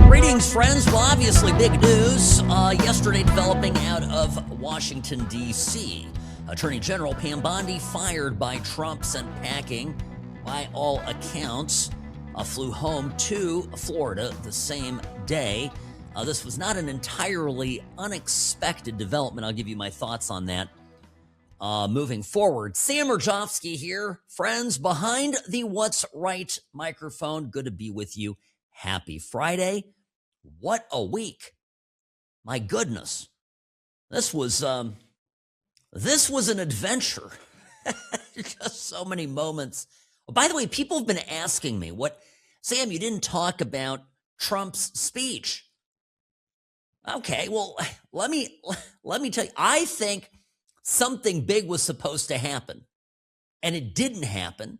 Greetings, friends. Well, obviously, big news yesterday developing out of Washington, D.C. Attorney General Bam Bondi fired by Trump, sent packing by all accounts, flew home to Florida the same day. This was not an entirely unexpected development. I'll give you my thoughts on that moving forward. Sam Rajovsky here, friends, behind the What's Right microphone. Good to be with you. Happy Friday. What a week. My goodness. This was an adventure. Just so many moments. Oh, by the way, people have been asking me, Sam, you didn't talk about Trump's speech. Okay, well, let me tell you, I think something big was supposed to happen, and it didn't happen.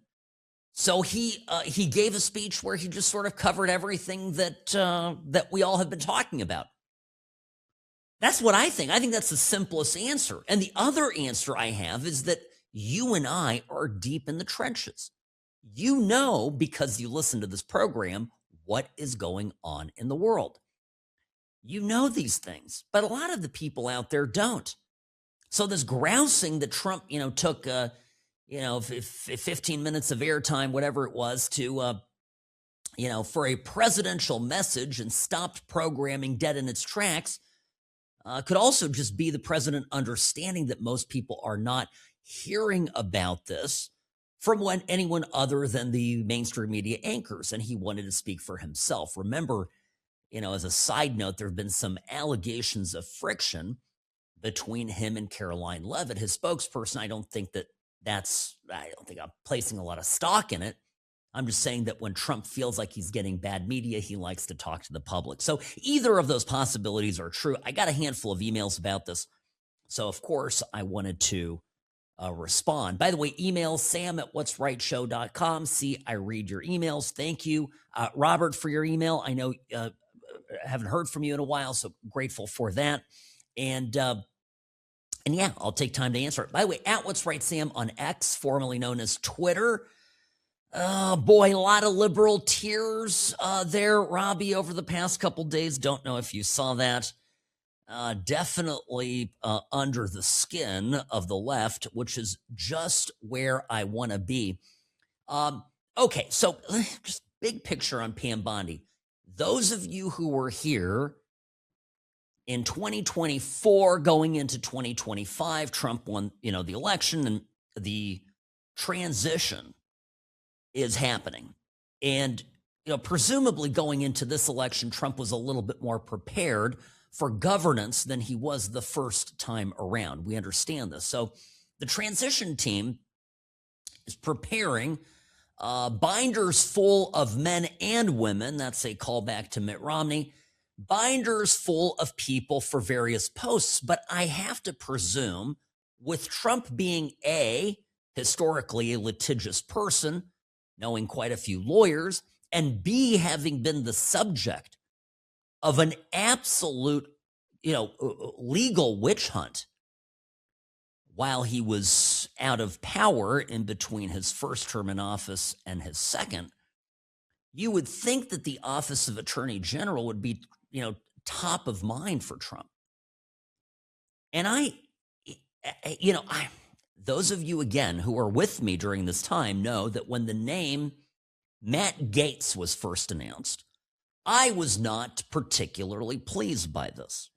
So he gave a speech where he just sort of covered everything that we all have been talking about. That's what I think. I think that's the simplest answer. And the other answer I have is that you and I are deep in the trenches. You know, because you listen to this program, what is going on in the world. You know these things, but a lot of the people out there don't. So this grousing that Trump, took 15 minutes of airtime, whatever it was, to, for a presidential message and stopped programming dead in its tracks, could also just be the president understanding that most people are not hearing about this from anyone other than the mainstream media anchors, and he wanted to speak for himself. Remember, as a side note, there have been some allegations of friction between him and Caroline Leavitt, his spokesperson. I don't think I'm placing a lot of stock in it. I'm just saying that when Trump feels like he's getting bad media, he likes to talk to the public. So either of those possibilities are true. I got a handful of emails about this. So, of course, I wanted to respond. By the way, email sam@whatsrightshow.com. See, I read your emails. Thank you, Robert, for your email. I know I haven't heard from you in a while, so grateful for that. And yeah, I'll take time to answer it. By the way, @What'sRightSam on X, formerly known as Twitter. Oh boy, a lot of liberal tears there, Robbie, over the past couple days. Don't know if you saw that. Definitely under the skin of the left, which is just where I want to be. Okay, so just big picture on Bam Bondi. Those of you who were here in 2024 going into 2025, Trump won, the election, and the transition is happening. And, presumably going into this election, Trump was a little bit more prepared for governance than he was the first time around. We understand this. So the transition team is preparing binders full of men and women. That's a callback to Mitt Romney. Binders full of people for various posts. But I have to presume, with Trump being historically a litigious person, knowing quite a few lawyers, and B, having been the subject of an absolute, legal witch hunt while he was out of power in between his first term in office and his second, you would think that the office of Attorney General would be, top of mind for Trump. And those of you, again, who are with me during this time know that when the name Matt Gaetz was first announced, I was not particularly pleased by this.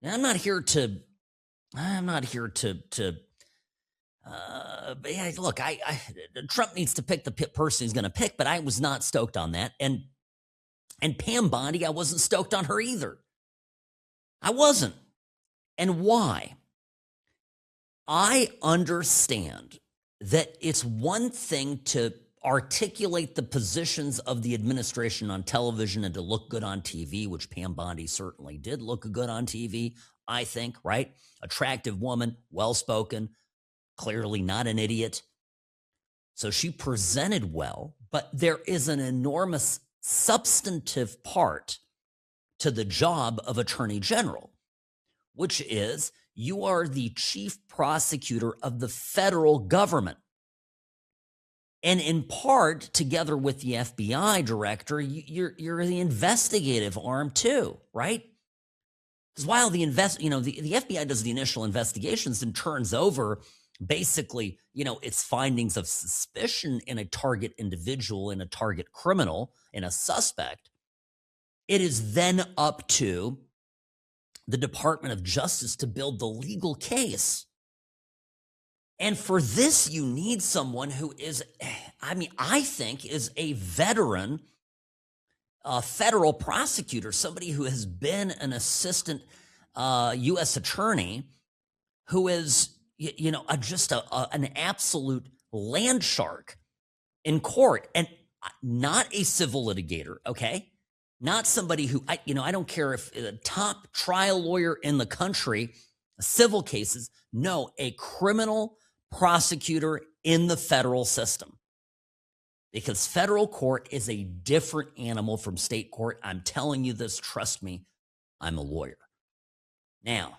Now, I'm not here to look, Trump needs to pick the person he's going to pick, but I was not stoked on that. And Bam Bondi, I wasn't stoked on her either. I wasn't. And why? I understand that it's one thing to articulate the positions of the administration on television and to look good on TV, which Bam Bondi certainly did look good on TV, I think, right? Attractive woman, well-spoken, clearly not an idiot. So she presented well, but there is an enormous substantive part to the job of Attorney General, which is you are the chief prosecutor of the federal government. And in part, together with the FBI director, you're the investigative arm too, right? Because while the FBI does the initial investigations and turns over basically, its findings of suspicion in a target individual, in a target criminal, in a suspect, it is then up to the Department of Justice to build the legal case. And for this, you need someone who is, I think is a veteran federal prosecutor, somebody who has been an assistant U.S. attorney, who is, just an absolute land shark in court, and not a civil litigator, okay? Not somebody who, I don't care if the top trial lawyer in the country, civil cases, no, a criminal prosecutor in the federal system. Because federal court is a different animal from state court. I'm telling you this, trust me, I'm a lawyer. Now,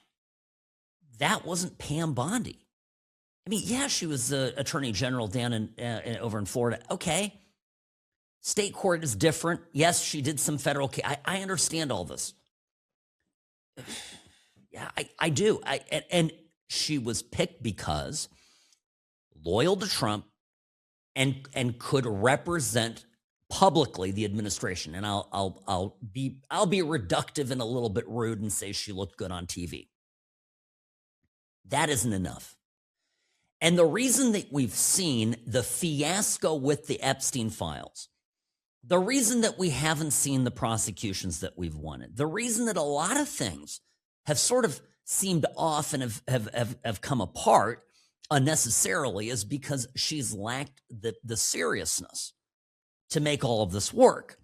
that wasn't Pam Bondi. Yeah, she was the attorney general down over in Florida. Okay. State court is different. Yes, she did some federal case. I understand all this. Yeah, I do. And she was picked because loyal to Trump and could represent publicly the administration. And I'll be reductive and a little bit rude and say she looked good on TV. That isn't enough. And the reason that we've seen the fiasco with the Epstein files, the reason that we haven't seen the prosecutions that we've wanted, the reason that a lot of things have sort of seemed off and have come apart unnecessarily is because she's lacked the seriousness to make all of this work.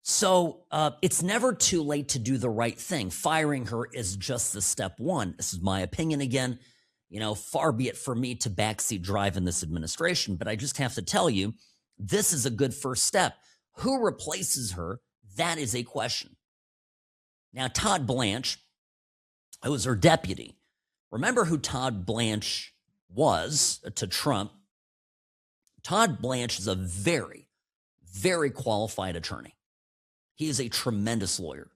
So it's never too late to do the right thing. Firing her is just the step one. This is my opinion again. Far be it for me to backseat drive in this administration, but I just have to tell you, this is a good first step. Who replaces her? That is a question. Now, Todd Blanche, who was her deputy. Remember who Todd Blanche was to Trump. Todd Blanche is a very, very qualified attorney. He is a tremendous lawyer.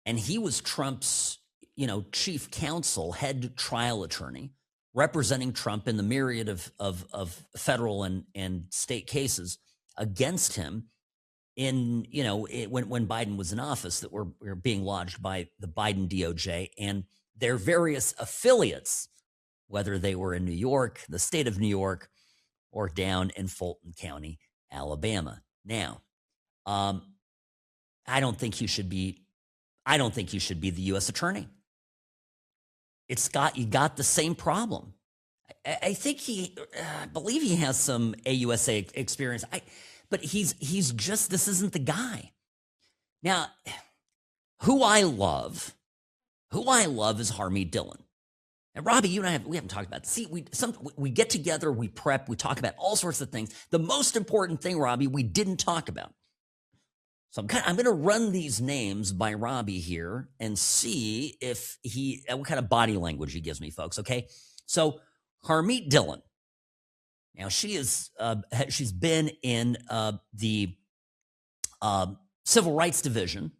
And he was Trump's, chief counsel, head trial attorney, representing Trump in the myriad of federal and state cases against him in, when Biden was in office that were being lodged by the Biden DOJ and their various affiliates, whether they were in New York, the state of New York, or down in Fulton County, Alabama. Now, I don't think he should be the U.S. attorney. You got the same problem. I think I believe he has some AUSA experience. But he's just, this isn't the guy. Now, who I love is Harmeet Dillon. And Robbie, you and I we haven't talked about this. See, we get together, we prep, we talk about all sorts of things. The most important thing, Robbie, we didn't talk about. So I'm going to run these names by Robbie here and see if what kind of body language he gives me, folks. Okay, so Harmeet Dillon. Now she's been in the Civil Rights Division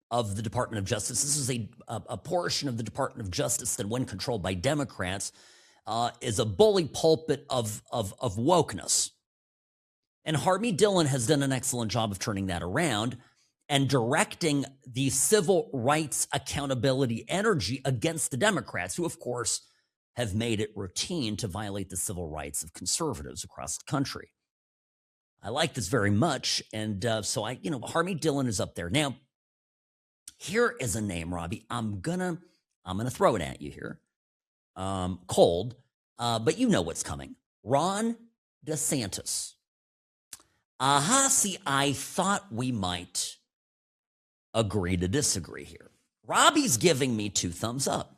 of the Department of Justice. This is a portion of the Department of Justice that, when controlled by Democrats, is a bully pulpit of wokeness. And Harmeet Dillon has done an excellent job of turning that around and directing the civil rights accountability energy against the Democrats, who, of course, have made it routine to violate the civil rights of conservatives across the country. I like this very much, and so Harmeet Dillon is up there. Now, here is a name, Robbie. I'm gonna throw it at you here, cold, but you know what's coming. Ron DeSantis. See, I thought we might agree to disagree here. Robbie's giving me 2 thumbs up.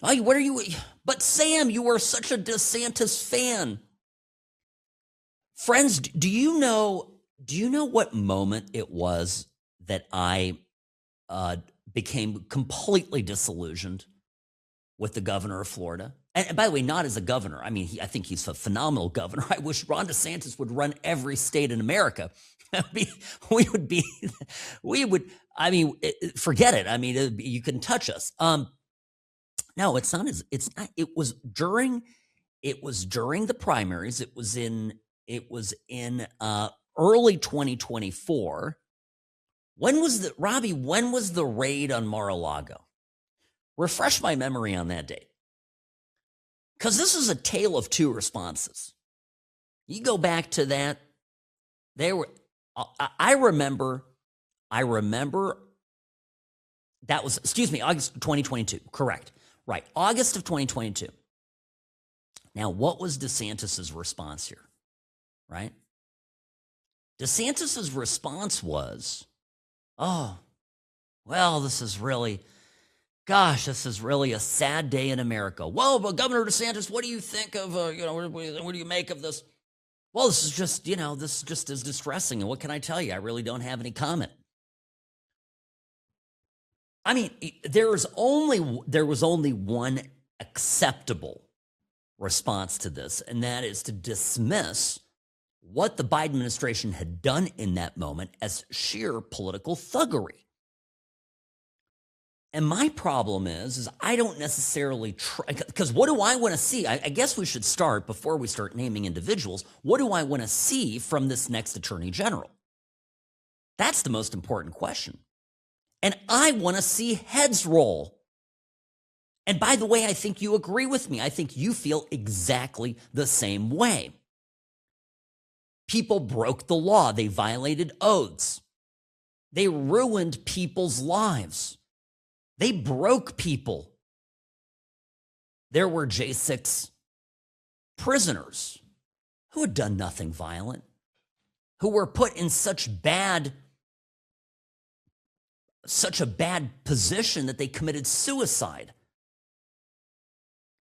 Oh, what are you? But Sam, you are such a DeSantis fan. Friends, do you know what moment it was that I became completely disillusioned with the governor of Florida? And by the way, not as a governor. I mean, I think he's a phenomenal governor. I wish Ron DeSantis would run every state in America. We would be, I mean, forget it. I mean, you can touch us. No, it's not it was during the primaries. It was in early 2024. When was the raid on Mar-a-Lago? Refresh my memory on that date. Because this is a tale of two responses. You go back to that, I remember that was, August 2022, correct. Right, August of 2022. Now, what was DeSantis's response here, right? DeSantis's response was, oh, well, this is really a sad day in America. Well, but Governor DeSantis, what do you think of, what do you make of this? Well, this is just as distressing. And what can I tell you? I really don't have any comment. I mean, there was only one acceptable response to this, and that is to dismiss what the Biden administration had done in that moment as sheer political thuggery. And my problem is I don't necessarily try, because what do I want to see? I guess we should start, before we start naming individuals, what do I want to see from this next attorney general? That's the most important question. And I want to see heads roll. And by the way, I think you agree with me. I think you feel exactly the same way. People broke the law. They violated oaths. They ruined people's lives. They broke people. There were J6 prisoners who had done nothing violent, who were put in such a bad position that they committed suicide.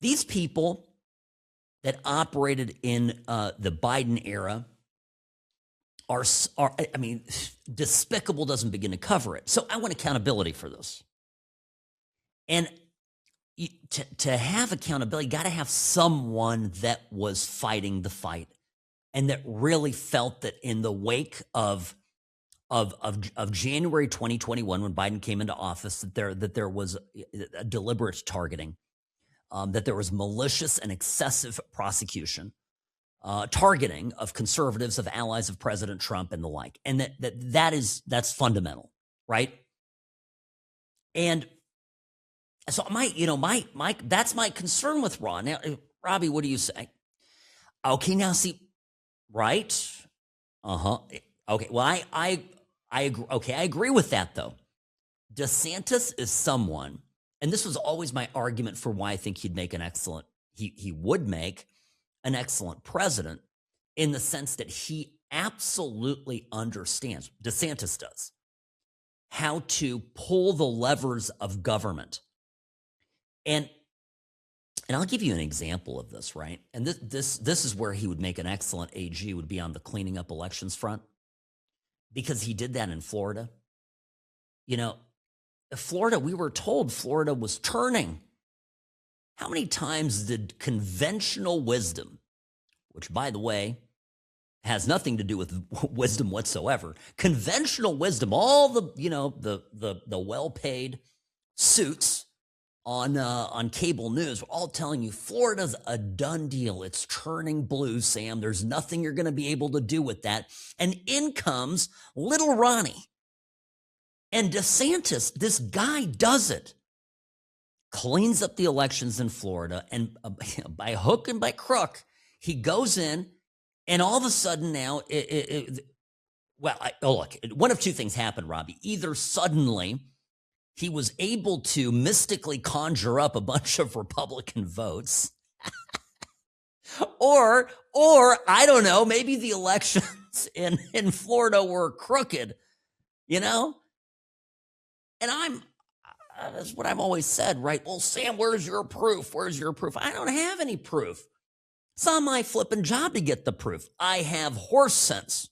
These people that operated in the Biden era are, I mean, despicable doesn't begin to cover it. So I want accountability for this. And to have accountability, you got to have someone that was fighting the fight and that really felt that in the wake of January 2021, when Biden came into office, that there was a deliberate targeting, that there was malicious and excessive prosecution, targeting of conservatives, of allies of President Trump, and the like, and that's fundamental, right? And so that's my concern with Ron. Now, Robbie, what do you say? Okay, now see, right? Okay, well, I agree. Okay, I agree with that though. DeSantis is someone, and this was always my argument for why I think he would make an excellent president, in the sense that he absolutely understands, DeSantis does, how to pull the levers of government. And I'll give you an example of this, right? And this is where he would make an excellent AG, would be on the cleaning up elections front, because he did that in Florida. Florida, we were told Florida was turning. How many times did conventional wisdom, which, by the way, has nothing to do with wisdom whatsoever, conventional wisdom, all the well-paid suits on cable news were all telling you Florida's a done deal. It's turning blue, Sam. There's nothing you're going to be able to do with that. And in comes little Ronnie. And DeSantis, this guy does it. Cleans up the elections in Florida, and by hook and by crook, he goes in, and all of a sudden now, look, one of two things happened, Robbie. Either suddenly he was able to mystically conjure up a bunch of Republican votes, or I don't know, maybe the elections in Florida were crooked, And that's what I've always said, right? Well, Sam, where's your proof? Where's your proof? I don't have any proof. It's not my flipping job to get the proof. I have horse sense,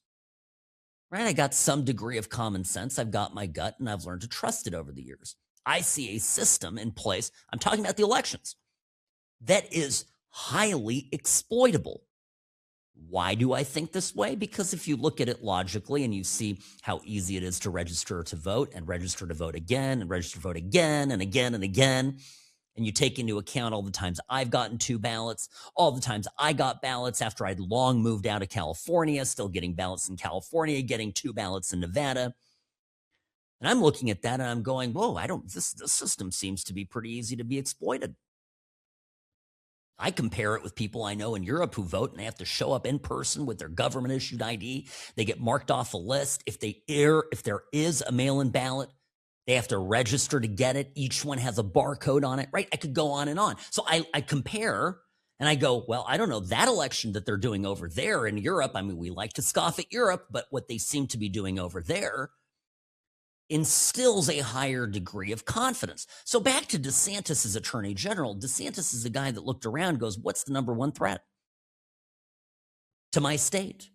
right? I got some degree of common sense. I've got my gut, and I've learned to trust it over the years. I see a system in place. I'm talking about the elections that is highly exploitable. Why do I think this way? Because if you look at it logically and you see how easy it is to register to vote and register to vote again and register to vote again and again and again, and you take into account all the times I've gotten 2 ballots, all the times I got ballots after I'd long moved out of California, still getting ballots in California, getting 2 ballots in Nevada. And I'm looking at that and I'm going, whoa, this system seems to be pretty easy to be exploited. I compare it with people I know in Europe who vote and they have to show up in person with their government issued ID. They get marked off a list. If there is a mail-in ballot, they have to register to get it. Each one has a barcode on it, right? I could go on and on. So I compare and I go, well, I don't know, that election that they're doing over there in Europe. I mean, we like to scoff at Europe, but what they seem to be doing over there instills a higher degree of confidence. So back to DeSantis as Attorney General. DeSantis is the guy that looked around and goes, what's the number one threat to my state?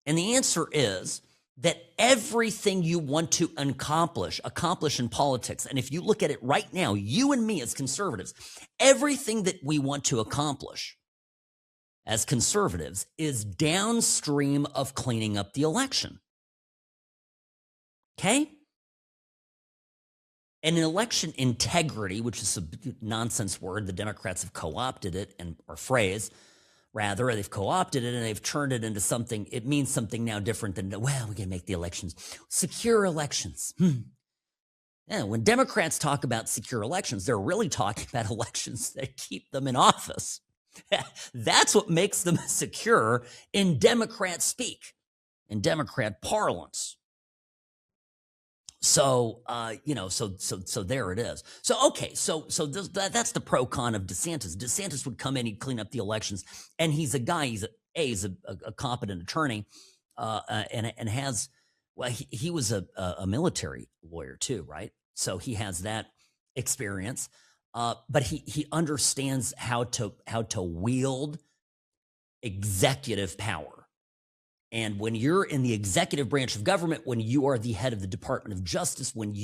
And the answer is that everything you want to accomplish in politics, and if you look at it right now, you and me as conservatives, everything that we want to accomplish as conservatives is downstream of cleaning up the election. Okay? And in election integrity, which is a nonsense word, the Democrats have co-opted it, or phrase, rather, they've co-opted it and they've turned it into something, it means something now different than, well, we can make the elections, secure elections. Yeah, when Democrats talk about secure elections, they're really talking about elections that keep them in office. That's what makes them secure in Democrat speak, in Democrat parlance. So, so there it is. So, okay, so that's the pro con of DeSantis. DeSantis would come in, he'd clean up the elections, and he's a guy. He's a competent attorney, and has, well, he was a military lawyer too, right? So he has that experience, but he understands how to wield executive power. And when you're in the executive branch of government, when you are the head of the Department of Justice, when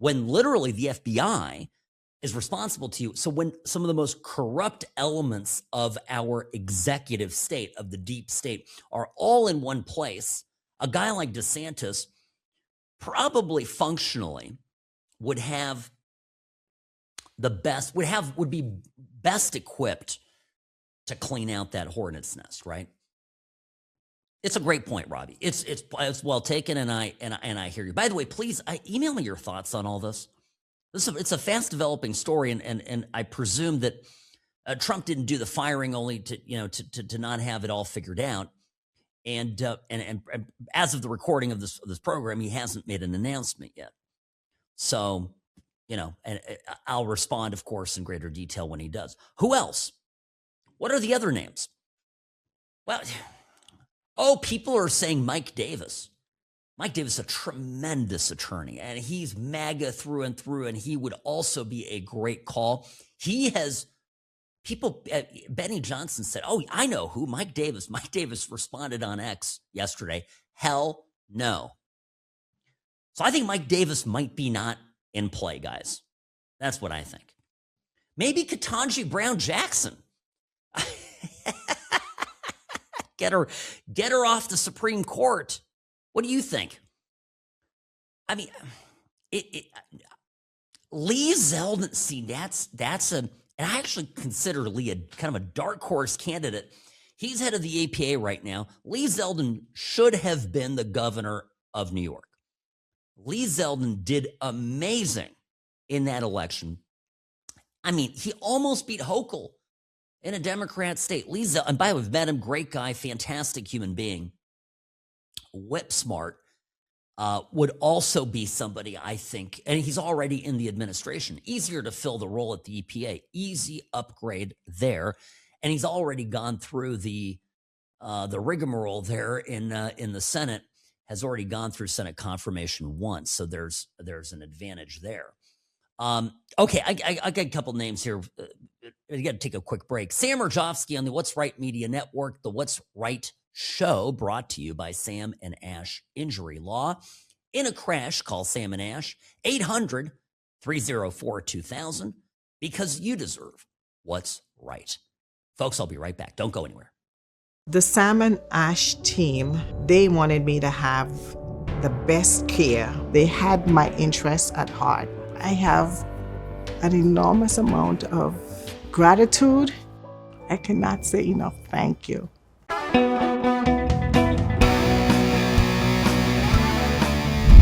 literally the FBI is responsible to you. So when some of the most corrupt elements of our executive state, of the deep state, are all in one place, a guy like DeSantis probably functionally would be best equipped to clean out that hornet's nest, right? It's a great point, Robbie. It's well taken, and I hear you. By the way, please email me your thoughts on all this. It's a fast developing story, and I presume that Trump didn't do the firing only to not have it all figured out. And as of the recording of this program, he hasn't made an announcement yet. So, and I'll respond, of course, in greater detail when he does. Who else? What are the other names? Well. Oh, people are saying Mike Davis. Mike Davis, a tremendous attorney, and he's MAGA through and through, and he would also be a great call. Benny Johnson said, oh, I know who, Mike Davis. Mike Davis responded on X yesterday, hell no. So I think Mike Davis might be not in play, guys. That's what I think. Maybe Ketanji Brown Jackson. Get her off the Supreme Court. What do you think? I mean, Lee Zeldin. See, and I actually consider Lee a kind of a dark horse candidate. He's head of the APA right now. Lee Zeldin should have been the governor of New York. Lee Zeldin did amazing in that election. I mean, he almost beat Hochul in a Democrat state. Lee Zeldin, and by the way, I've met him, great guy, fantastic human being, whip smart, would also be somebody I think, and he's already in the administration, easier to fill the role at the EPA, easy upgrade there, and he's already gone through the rigmarole there in the Senate, has already gone through Senate confirmation once, so there's an advantage there. Okay, I got a couple names here. I got to take a quick break. Sam Rajovsky on the What's Right Media Network, the What's Right Show, brought to you by Sam and Ash Injury Law. In a crash, call Sam and Ash, 800-304-2000, because you deserve what's right. Folks, I'll be right back. Don't go anywhere. The Sam and Ash team, they wanted me to have the best care. They had my interests at heart. I have an enormous amount of gratitude. I cannot say enough thank you.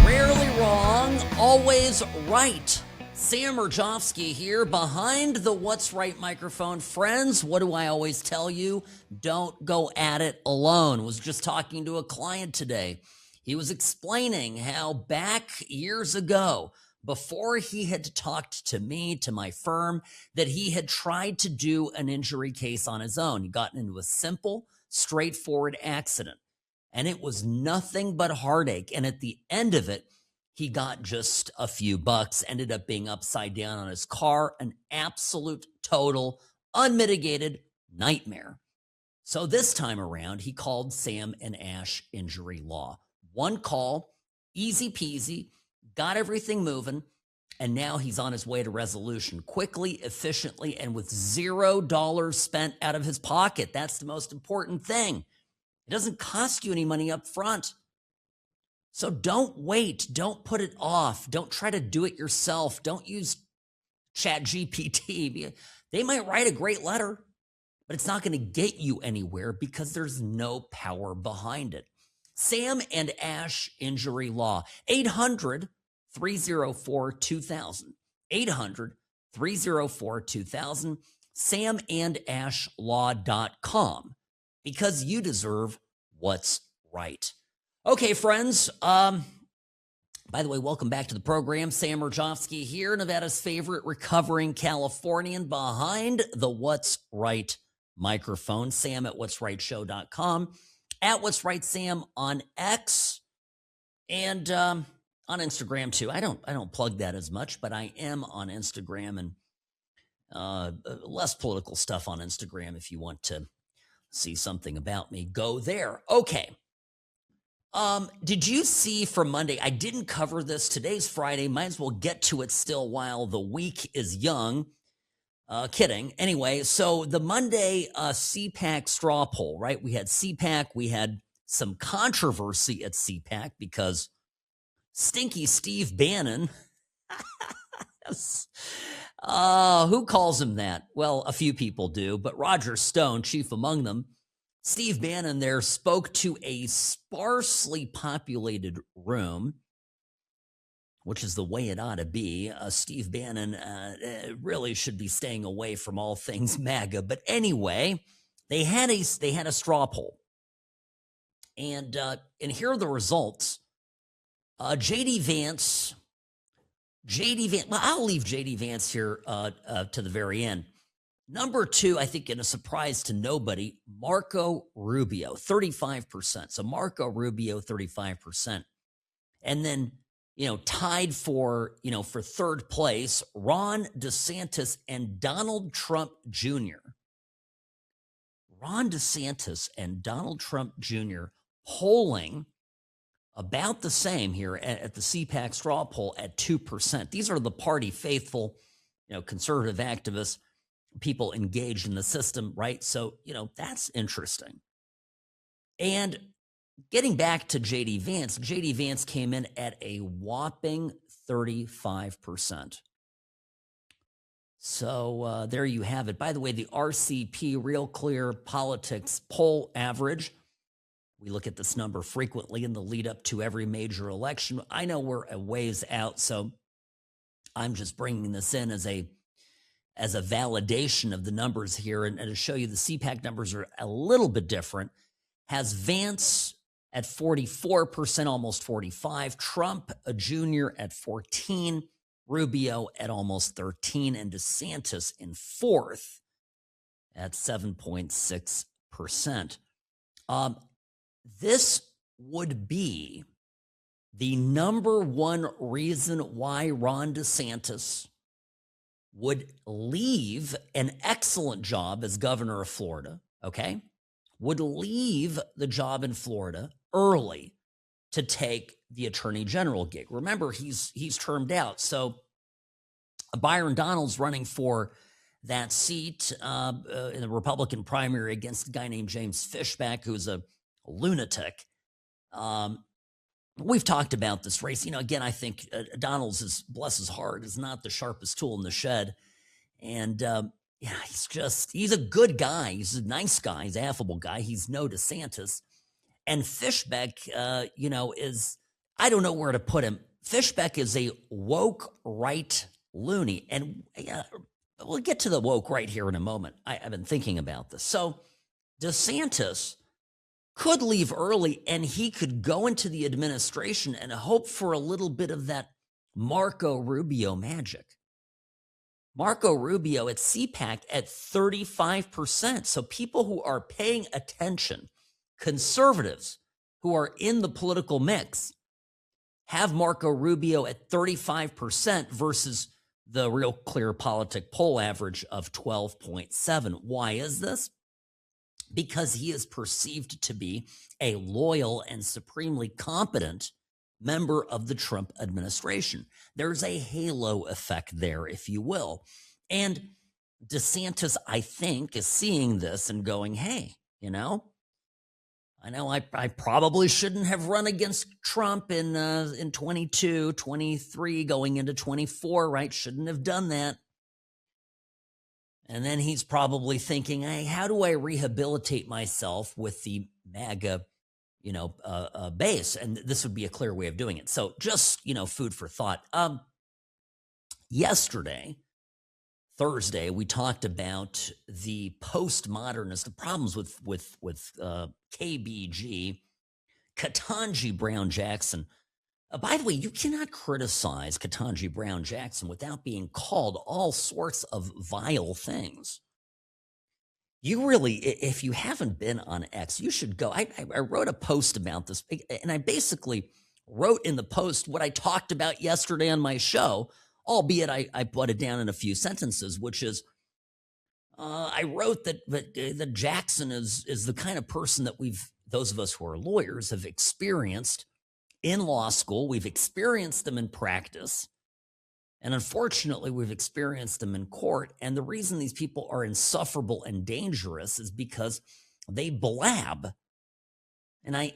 Rarely wrong, always right. Sam Rajovsky here behind the What's Right microphone. Friends, what do I always tell you? Don't go at it alone. Was just talking to a client today. He was explaining how back years ago, before he had talked to me, to my firm, that he had tried to do an injury case on his own. He got into a simple, straightforward accident, and it was nothing but heartache. And at the end of it, he got just a few bucks, ended up being upside down on his car, an absolute, total, unmitigated nightmare. So this time around, he called Sam and Ash Injury Law. One call, easy peasy, got everything moving, and now he's on his way to resolution quickly, efficiently, and with $0 spent out of his pocket. That's the most important thing. It doesn't cost you any money up front. So don't wait. Don't put it off. Don't try to do it yourself. Don't use ChatGPT. They might write a great letter, but it's not going to get you anywhere because there's no power behind it. Sam and Ash Injury Law, 800-304-2000. 800-304-2000. samandashlaw.com, because you deserve what's right. Okay, friends. By the way, welcome back to the program. Sam Rajovsky here, Nevada's favorite recovering Californian, behind the What's Right microphone. Sam at what'srightshow.com, at What's Right Sam on X, and on Instagram too. I don't plug that as much, but I am on Instagram, and less political stuff on Instagram. If you want to see something about me, go there. Okay. Did you see from Monday? I didn't cover this. Today's Friday. Might as well get to it still while the week is young. Kidding. Anyway, so the Monday CPAC straw poll, right? We had CPAC. We had some controversy at CPAC because Stinky Steve Bannon, who calls him that? Well, a few people do, but Roger Stone, chief among them, Steve Bannon there spoke to a sparsely populated room, which is the way it ought to be. Steve Bannon really should be staying away from all things MAGA. But anyway, they had a straw poll, and here are the results. JD Vance. Well, I'll leave JD Vance here to the very end. Number 2, I think in a surprise to nobody, Marco Rubio, 35%. So Marco Rubio, 35%. And then, tied for third place, Ron DeSantis and Donald Trump Jr. Ron DeSantis and Donald Trump Jr. polling about the same here at the CPAC straw poll at 2%. These are the party faithful, conservative activists, people engaged in the system, right? So, that's interesting. And getting back to JD Vance came in at a whopping 35%. So there you have it. By the way, the RCP, Real Clear Politics poll average, we look at this number frequently in the lead up to every major election. I know we're a ways out, so I'm just bringing this in as a validation of the numbers here, and to show you the CPAC numbers are a little bit different. Has Vance at 44%, almost 45%, Trump Jr. at 14%, Rubio at almost 13%, and DeSantis in 4th at 7.6%. This would be the number one reason why Ron DeSantis would leave an excellent job as governor of Florida, okay? Would leave the job in Florida early to take the attorney general gig. Remember, he's termed out. So Byron Donalds running for that seat in the Republican primary against a guy named James Fishback, who's a lunatic. We've talked about this race. Again, I think Donald's, bless his heart, is not the sharpest tool in the shed. And yeah, he's a good guy. He's a nice guy. He's an affable guy. He's no DeSantis. And Fishbeck, is, I don't know where to put him. Fishbeck is a woke right loony. And we'll get to the woke right here in a moment. I've been thinking about this. So DeSantis could leave early and he could go into the administration and hope for a little bit of that Marco Rubio magic. Marco Rubio at CPAC at 35%. So people who are paying attention, conservatives who are in the political mix, have Marco Rubio at 35% versus the Real Clear Politic poll average of 12.7. Why is this? Because he is perceived to be a loyal and supremely competent member of the Trump administration. There's a halo effect there, if you will. And DeSantis, I think, is seeing this and going, hey, I know I probably shouldn't have run against Trump in 22, 23, going into 24, right? Shouldn't have done that. And then he's probably thinking, hey, how do I rehabilitate myself with the MAGA, base? And this would be a clear way of doing it. So just, food for thought. Yesterday, Thursday, we talked about the postmodernist, the problems with KBG, Ketanji Brown Jackson. By the way, you cannot criticize Ketanji Brown Jackson without being called all sorts of vile things. You really, if you haven't been on X, you should go. I wrote a post about this, and I basically wrote in the post what I talked about yesterday on my show, albeit I put it down in a few sentences, which is, I wrote that Jackson is the kind of person that those of us who are lawyers have experienced in law school. We've experienced them in practice. And unfortunately, we've experienced them in court. And the reason these people are insufferable and dangerous is because they blab. And I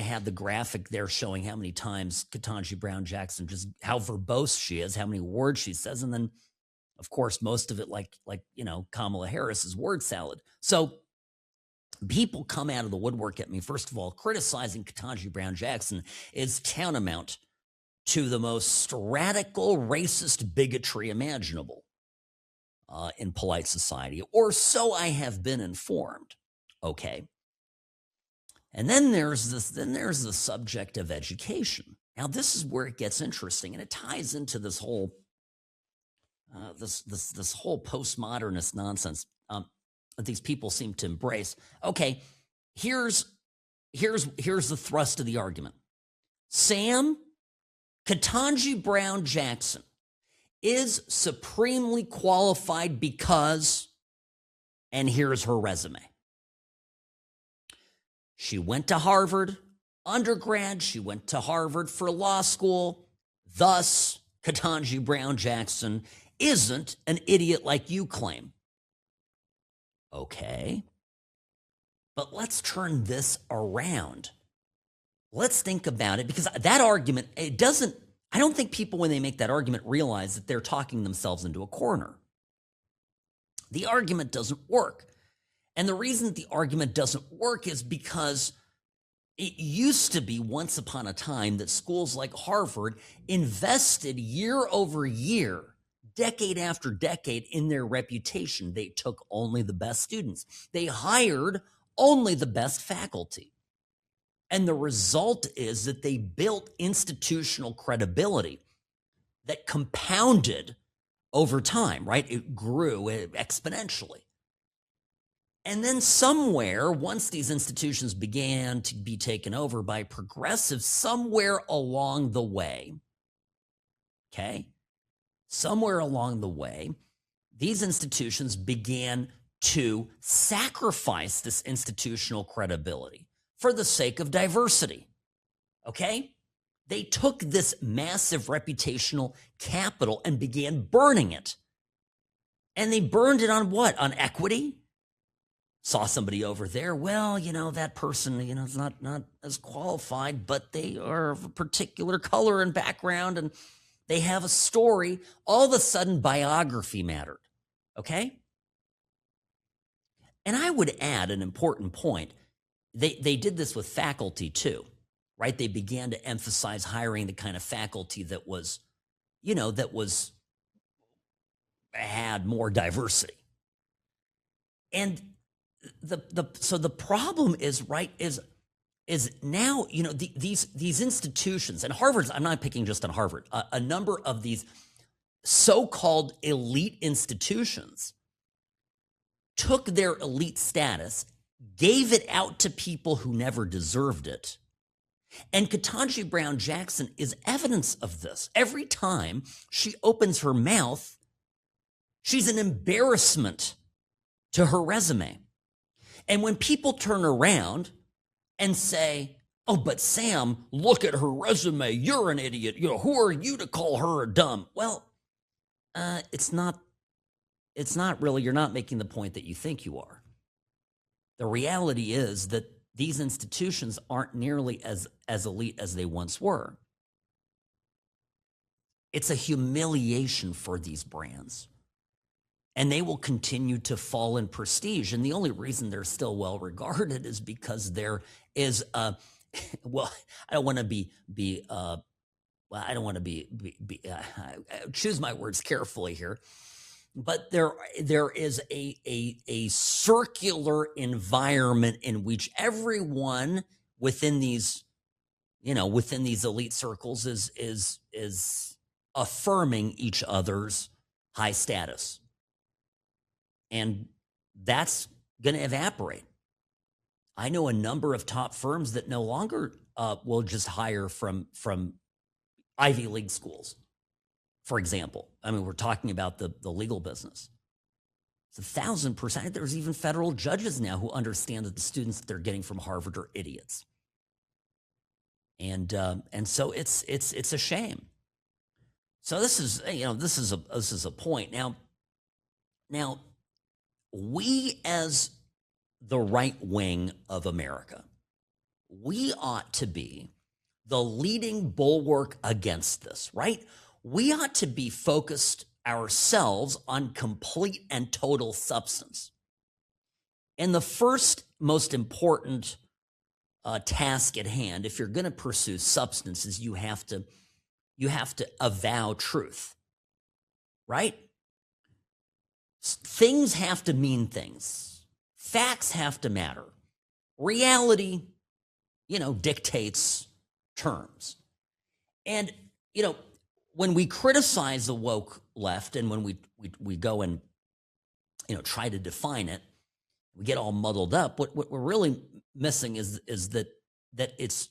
had the graphic there showing how many times Ketanji Brown Jackson, just how verbose she is, how many words she says. And then, of course, most of it like Kamala Harris's word salad. So people come out of the woodwork at me. First of all, criticizing Ketanji Brown Jackson is tantamount to the most radical racist bigotry imaginable in polite society, or so I have been informed. Okay. And then there's the subject of education. Now, this is where it gets interesting, and it ties into this whole this whole postmodernist nonsense that these people seem to embrace. Okay, here's the thrust of the argument. Sam, Ketanji Brown Jackson is supremely qualified because, and here's her resume. She went to Harvard undergrad. She went to Harvard for law school. Thus, Ketanji Brown Jackson isn't an idiot like you claim. Okay. But let's turn this around. Let's think about it, because that argument, I don't think people, when they make that argument, realize that they're talking themselves into a corner. The argument doesn't work. And the reason that the argument doesn't work is because it used to be, once upon a time, that schools like Harvard invested year over year, decade after decade, in their reputation. They took only the best students. They hired only the best faculty. And the result is that they built institutional credibility that compounded over time, right? It grew exponentially. And then somewhere, once these institutions began to be taken over by progressives, somewhere along the way, these institutions began to sacrifice this institutional credibility for the sake of diversity, okay? They took this massive reputational capital and began burning it. And they burned it on what? On equity? Saw somebody over there. Well, that person, is not as qualified, but they are of a particular color and background and they have a story. All of a sudden, biography mattered. Okay? And I would add an important point. They did this with faculty too, right? They began to emphasize hiring the kind of faculty that was, had more diversity. And the problem is, right, is now, these institutions, and Harvard's, I'm not picking just on Harvard, a number of these so-called elite institutions took their elite status, gave it out to people who never deserved it. And Ketanji Brown Jackson is evidence of this. Every time she opens her mouth, she's an embarrassment to her resume. And when people turn around and say, oh, but Sam, look at her resume, you're an idiot, who are you to call her a dumb? Well, it's not really, you're not making the point that you think you are. The reality is that these institutions aren't nearly as elite as they once were. It's a humiliation for these brands. And they will continue to fall in prestige. And the only reason they're still well regarded is because there is I don't want to choose my words carefully here. But there is a circular environment in which everyone within these elite circles is affirming each other's high status. And that's going to evaporate. I know a number of top firms that no longer will just hire from Ivy League schools. For example, I mean, we're talking about the legal business. It's 1,000%. There's even federal judges now who understand that the students that they're getting from Harvard are idiots. And so it's a shame. So this is a point. Now we as the right wing of America, we ought to be the leading bulwark against this, right? We ought to be focused ourselves on complete and total substance. And the first most important task at hand, if you're going to pursue substance, is you have to avow truth, right? Things have to mean things. Facts have to matter. Reality, dictates terms. And, when we criticize the woke left and when we go and, try to define it, we get all muddled up. What we're really missing is that it's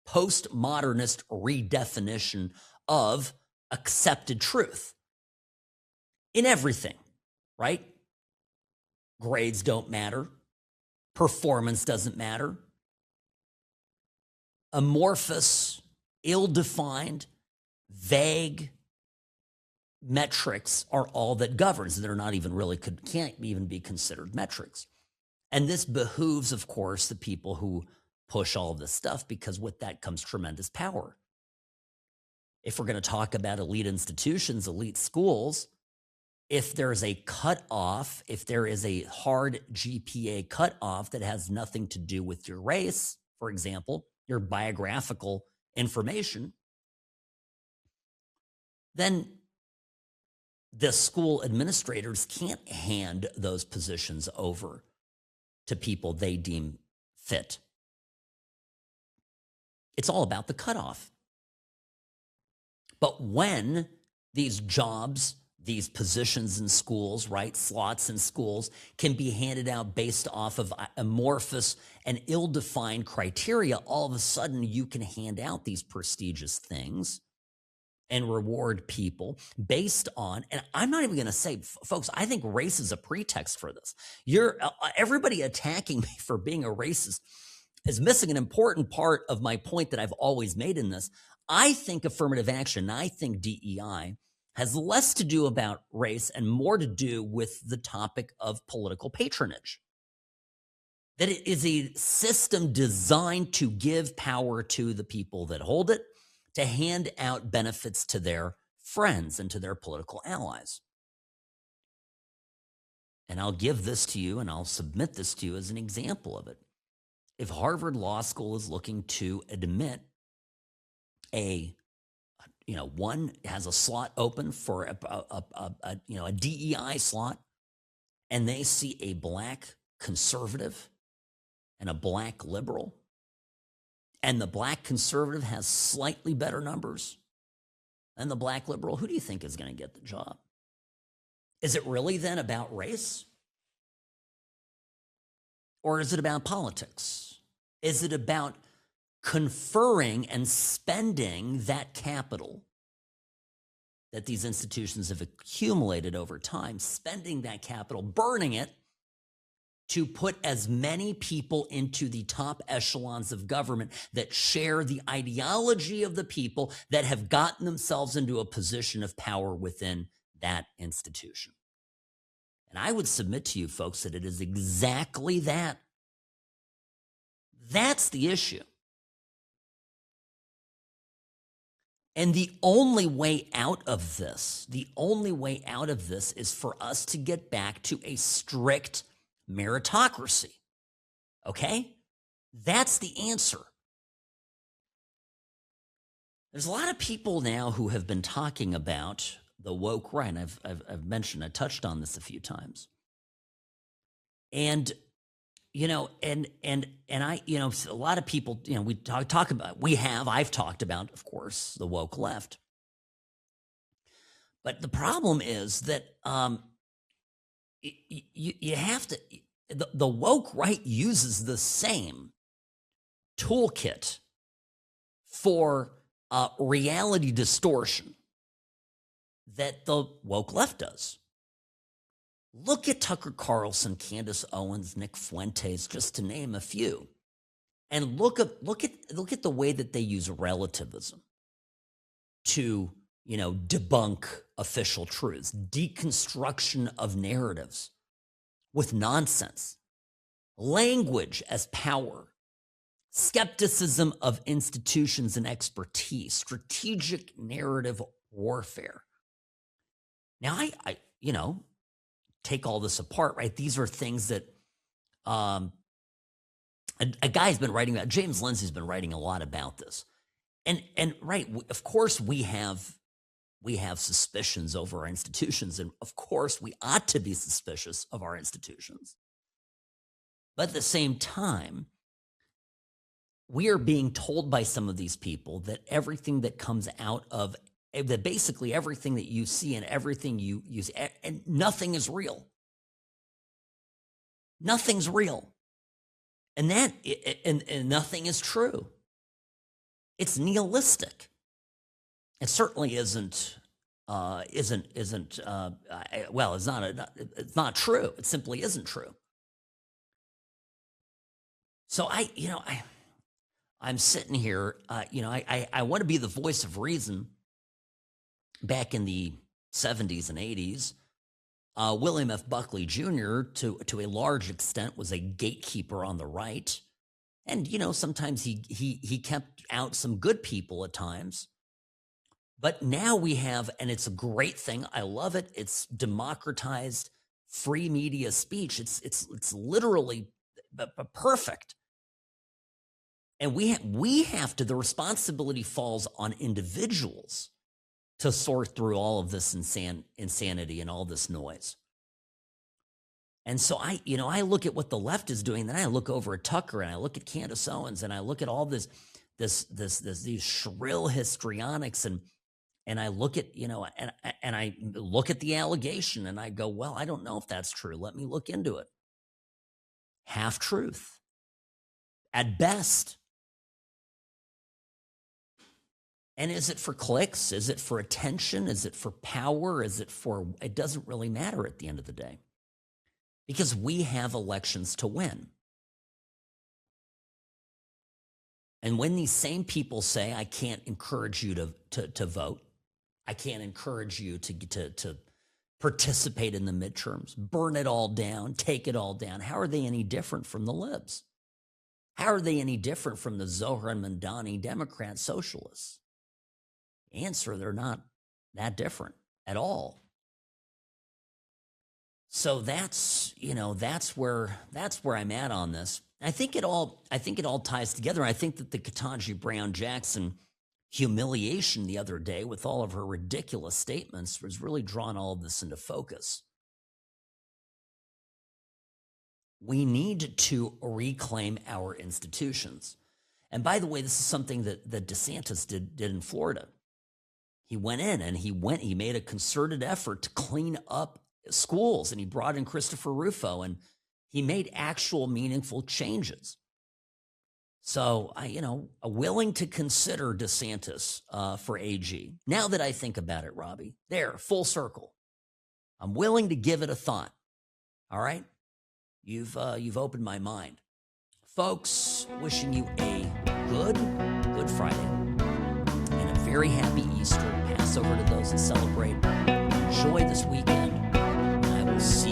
postmodernist redefinition of accepted truth in everything, right? Grades don't matter. Performance doesn't matter. Amorphous, ill-defined, vague metrics are all that governs. They're not even really, can't even be considered metrics. And this behooves, of course, the people who push all of this stuff, because with that comes tremendous power. If we're going to talk about elite institutions, elite schools, if there's a cutoff, if there is a hard GPA cutoff that has nothing to do with your race, for example, your biographical information, then the school administrators can't hand those positions over to people they deem fit. It's all about the cutoff. But when these jobs, these positions in schools, right, slots in schools, can be handed out based off of amorphous and ill-defined criteria, all of a sudden you can hand out these prestigious things and reward people based on, and I'm not even going to say, folks, I think race is a pretext for this. Everybody attacking me for being a racist is missing an important part of my point that I've always made in this. I think affirmative action, I think DEI has less to do about race and more to do with the topic of political patronage. That it is a system designed to give power to the people that hold it, to hand out benefits to their friends and to their political allies. And I'll give this to you and I'll submit this to you as an example of it. If Harvard Law School is looking to admit one has a slot open for a DEI slot, and they see a black conservative and a black liberal, and the black conservative has slightly better numbers than the black liberal, who do you think is going to get the job? Is it really then about race? Or is it about politics? Is it about conferring and spending that capital that these institutions have accumulated over time, spending that capital, burning it to put as many people into the top echelons of government that share the ideology of the people that have gotten themselves into a position of power within that institution? And I would submit to you folks that it is exactly that. That's the issue. And the only way out of this is for us to get back to a strict meritocracy. Okay? That's the answer. There's a lot of people now who have been talking about the woke right. And I've touched on this a few times. And I, a lot of people, I've talked about, of course, the woke left. But the problem is that you have to, the woke right uses the same toolkit for reality distortion that the woke left does. Look at Tucker Carlson, Candace Owens, Nick Fuentes, just to name a few, and look at the way that they use relativism to, debunk official truths, deconstruction of narratives with nonsense, language as power, skepticism of institutions and expertise, strategic narrative warfare. Now, I take all this apart, right? These are things that a guy's been writing about. James Lindsay's been writing a lot about this, and right, of course we have suspicions over our institutions, and of course we ought to be suspicious of our institutions. But at the same time, we are being told by some of these people that everything that comes out of that basically everything that you see and everything you use, and nothing is real. Nothing's real. And nothing is true. It's nihilistic. It certainly isn't it's not true. It simply isn't true. So I'm sitting here, I want to be the voice of reason. Back in the 70s and 80s, William F. Buckley Jr., to a large extent, was a gatekeeper on the right. And, sometimes he kept out some good people at times. But now we have, and it's a great thing, I love it, it's democratized free media speech. It's literally perfect. And we have to, the responsibility falls on individuals to sort through all of this insanity and all this noise. And so I look at what the left is doing, then I look over at Tucker and I look at Candace Owens and I look at all these shrill histrionics and I look at, and I look at the allegation and I go, well, I don't know if that's true. Let me look into it. Half truth at best. And is it for clicks? Is it for attention? Is it for power? It doesn't really matter at the end of the day, because we have elections to win. And when these same people say, I can't encourage you to vote, I can't encourage you to participate in the midterms, burn it all down, take it all down. How are they any different from the libs? How are they any different from the Zohran Mamdani Democrat socialists? Answer, they're not that different at all. So that's where I'm at on this. I think it all ties together. I think that the Ketanji Brown Jackson humiliation the other day with all of her ridiculous statements was really drawn all of this into focus. We need to reclaim our institutions. And by the way, this is something that DeSantis did in Florida. He went in and he made a concerted effort to clean up schools, and he brought in Christopher Rufo, and he made actual meaningful changes. So I'm willing to consider DeSantis for AG. Now that I think about it, Robbie, there, full circle. I'm willing to give it a thought. All right, you've opened my mind, folks. Wishing you a good Friday and a very happy Easter. Passover to those that celebrate. Enjoy this weekend, and I will see